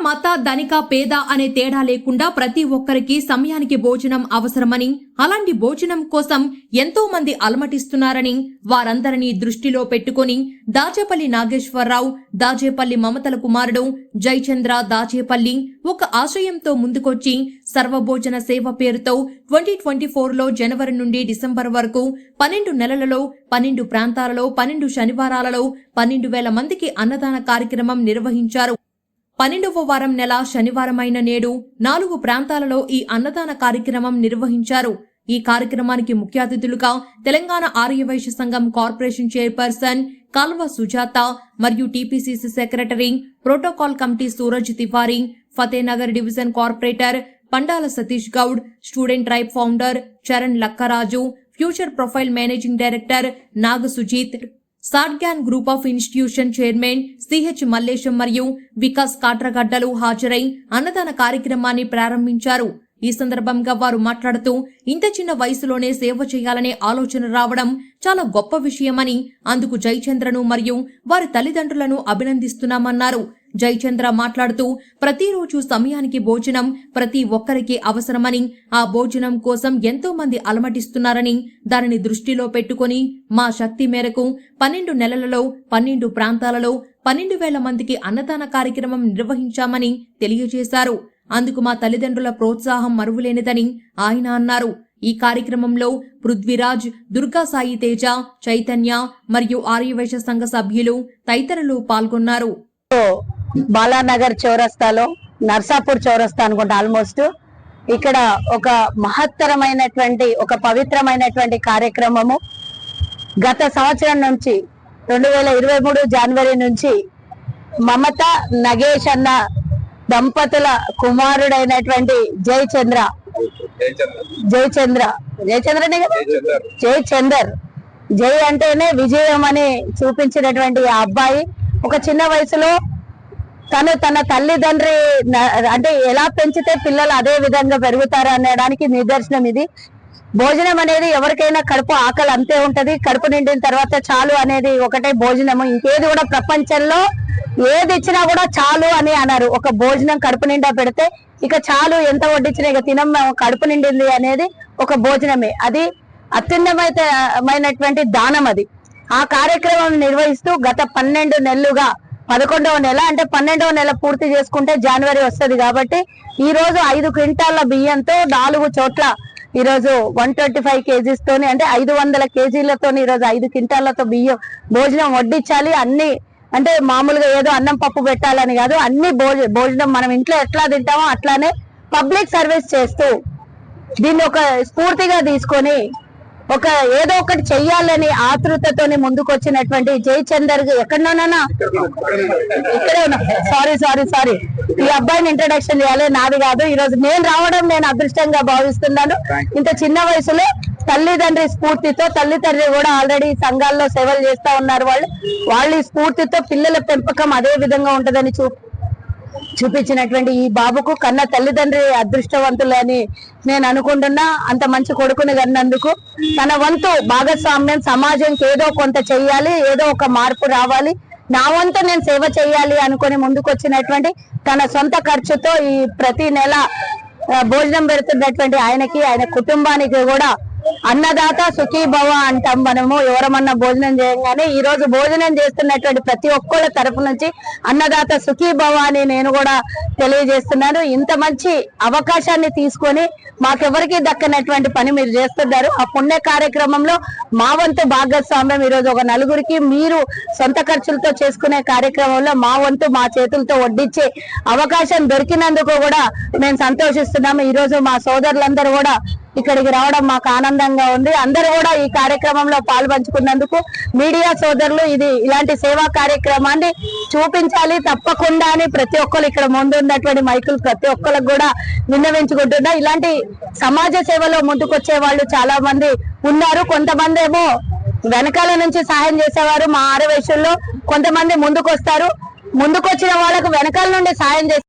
మత ధనిక పేద అనే తేడా లేకుండా ప్రతి ఒక్కరికి సమయానికి భోజనం అవసరమని, అలాంటి భోజనం కోసం ఎంతో మంది అలమటిస్తున్నారని, వారందరినీ దృష్టిలో పెట్టుకుని దాచేపల్లి నాగేశ్వరరావు, దాచేపల్లి మమతల కుమారుడు జయచంద్ర దాచేపల్లి ఒక ఆశయంతో ముందుకొచ్చి సర్వభోజన సేవ పేరుతో 2024లో జనవరి నుండి డిసెంబర్ వరకు 12 నెలలలో 12 ప్రాంతాలలో 12 శనివారాలలో 12,000 మందికి అన్నదాన కార్యక్రమం నిర్వహించారు. 12వ వారం నెల శనివారమైన నేడు 4 ప్రాంతాలలో ఈ అన్నదాన కార్యక్రమం నిర్వహించారు. ఈ కార్యక్రమానికి ముఖ్య అతిథులుగా తెలంగాణ ఆర్యవైశ్య సంఘం కార్పొరేషన్ చైర్పర్సన్ కాల్వ సుజాత మరియు TPCC secretary protocol committee Suraj Tiwari, Fatehnagar division corporator Pandala Satish Goud, student tribe founder Charan Lakkaraju, future profile managing director Naga Sujeeth, Sadgyan group of institution chairman CH Mallesham మరియు వికాస్ కాట్రగడ్డలు హాజరై అన్నదాన కార్యక్రమాన్ని ప్రారంభించారు. ఈ సందర్భంగా వారు మాట్లాడుతూ ఇంత చిన్న వయసులోనే సేవ చేయాలనే ఆలోచన రావడం చాలా గొప్ప విషయమని, అందుకు జయచంద్రను మరియు వారి తల్లిదండ్రులను అభినందిస్తున్నామన్నారు. జయచంద్ర మాట్లాడుతూ ప్రతిరోజు సమయానికి భోజనం ప్రతి ఒక్కరికి అవసరమని, ఆ భోజనం కోసం ఎంతో మంది అలమటిస్తున్నారని, దానిని దృష్టిలో పెట్టుకుని మా శక్తి మేరకు 12 నెలలలో 12 ప్రాంతాలలో 12,000 మందికి అన్నదాన కార్యక్రమం నిర్వహించామని తెలియజేశారు. అందుకు మా తల్లిదండ్రుల ప్రోత్సాహం మరువులేనిదని ఆయన అన్నారు. ఈ కార్యక్రమంలో పృథ్వీరాజ్, దుర్గా సాయి తేజ, చైతన్య మరియు ఆర్యవైశ్య సంఘ సభ్యులు తదితరులు పాల్గొన్నారు. బాలానగర్ చౌరస్తాలో, నర్సాపూర్ చౌరస్తా అనుకుంటా, ఆల్మోస్ట్ ఇక్కడ ఒక మహత్తరమైనటువంటి ఒక పవిత్రమైనటువంటి కార్యక్రమము గత సంవత్సరం నుంచి 2023 జనవరి నుంచి మమత నగేష్ అన్న దంపతుల కుమారుడైనటువంటి జయచందర్ జై అంటేనే విజయం అని చూపించినటువంటి ఆ అబ్బాయి ఒక చిన్న వయసులో తన తల్లిదండ్రి అంటే ఎలా పెంచితే పిల్లలు అదే విధంగా పెరుగుతారు అనడానికి నిదర్శనం ఇది. భోజనం అనేది ఎవరికైనా కడుపు ఆకలి అంతే ఉంటది. కడుపు నిండిన తర్వాత చాలు అనేది ఒకటే భోజనము. ఇంకేది కూడా ప్రపంచంలో ఏది ఇచ్చినా కూడా చాలు అని అన్నారు. ఒక భోజనం కడుపు నిండా పెడితే ఇక చాలు, ఎంత వడ్డించినా ఇక తినం, కడుపు నిండింది అనేది ఒక భోజనమే. అది అత్యున్నతమైనటువంటి దానం. అది ఆ కార్యక్రమం నిర్వహిస్తూ గత 12 నెలలుగా 11వ నెల అంటే 12వ నెల పూర్తి చేసుకుంటే జనవరి వస్తుంది. కాబట్టి ఈ రోజు 5 క్వింటాల బియ్యంతో 4 చోట్ల ఈ రోజు 125 కేజీస్ తోని అంటే 500 కేజీలతో ఈ రోజు 5 క్వింటాలతో బియ్యం భోజనం వడ్డించాలి. అన్ని అంటే మామూలుగా ఏదో అన్నం పప్పు పెట్టాలని కాదు, అన్ని భోజనం మనం ఇంట్లో ఎట్లా తింటామో అట్లానే పబ్లిక్ సర్వీస్ చేస్తూ దీన్ని ఒక స్ఫూర్తిగా తీసుకొని ఒక ఏదో ఒకటి చెయ్యాలని ఆతృతతోని ముందుకు వచ్చినటువంటి జయచందర్ ఎక్కడోనా ఇక్కడే ఉన్నా, సారీ ఈ అబ్బాయిని ఇంట్రడక్షన్ చేయాలి, నాది కాదు. ఈ రోజు నేను రావడం నేను అదృష్టంగా భావిస్తున్నాను. ఇంత చిన్న వయసులో తల్లిదండ్రి స్ఫూర్తితో, తల్లిదండ్రి కూడా ఆల్రెడీ సంఘాల్లో సేవలు చేస్తా ఉన్నారు. వాళ్ళ స్ఫూర్తితో పిల్లల పెంపకం అదే విధంగా ఉంటదని చూపించినటువంటి ఈ బాబుకు కన్న తల్లిదండ్రి అదృష్టవంతులని నేను అనుకుంటున్నా. అంత మంచి కొడుకుని కన్నందుకు తన వంతు భాగస్వామ్యం సమాజంకి ఏదో కొంత చెయ్యాలి, ఏదో ఒక మార్పు రావాలి, నా వంతు నేను సేవ చేయాలి అనుకుని ముందుకు వచ్చినటువంటి తన సొంత ఖర్చుతో ఈ ప్రతి నెల భోజనం పెడుతున్నటువంటి ఆయనకి, ఆయన కుటుంబానికి కూడా అన్నదాత సుఖీ భవ అంటాం మనము. ఎవరమన్నా భోజనం చేయగానే ఈ రోజు భోజనం చేస్తున్నటువంటి ప్రతి ఒక్కళ్ళ తరపు నుంచి అన్నదాత సుఖీ భవ అని నేను కూడా తెలియజేస్తున్నాను. ఇంత మంచి అవకాశాన్ని తీసుకొని మాకెవరికి దక్కనటువంటి పని మీరు చేస్తున్నారు. ఆ పుణ్య కార్యక్రమంలో మా వంతు భాగస్వామ్యం ఈ రోజు ఒక 4గురికి మీరు సొంత ఖర్చులతో చేసుకునే కార్యక్రమంలో మా వంతు మా చేతులతో వడ్డించే అవకాశం దొరికినందుకు కూడా మేము సంతోషిస్తున్నాము. ఈ రోజు మా సోదరులందరూ కూడా ఇక్కడికి రావడం మాకు ఆనందంగా ఉంది. అందరూ కూడా ఈ కార్యక్రమంలో పాల్పంచుకున్నందుకు మీడియా సోదరులు ఇలాంటి సేవా కార్యక్రమాన్ని చూపించాలి తప్పకుండా అని ప్రతి ఒక్కరు ఇక్కడ ముందు ఉన్నటువంటి మైకులు ప్రతి ఒక్కరికి కూడా విన్నవించుకుంటున్నా. ఇలాంటి సమాజ సేవలో ముందుకొచ్చే వాళ్ళు చాలా మంది ఉన్నారు. కొంతమంది ఏమో వెనకాల నుంచి సహాయం చేసేవారు మా ఆర్యవైశ్యుల్లో, కొంతమంది ముందుకొస్తారు. ముందుకొచ్చిన వాళ్ళకు వెనకాల నుండి సాయం చేస్తారు.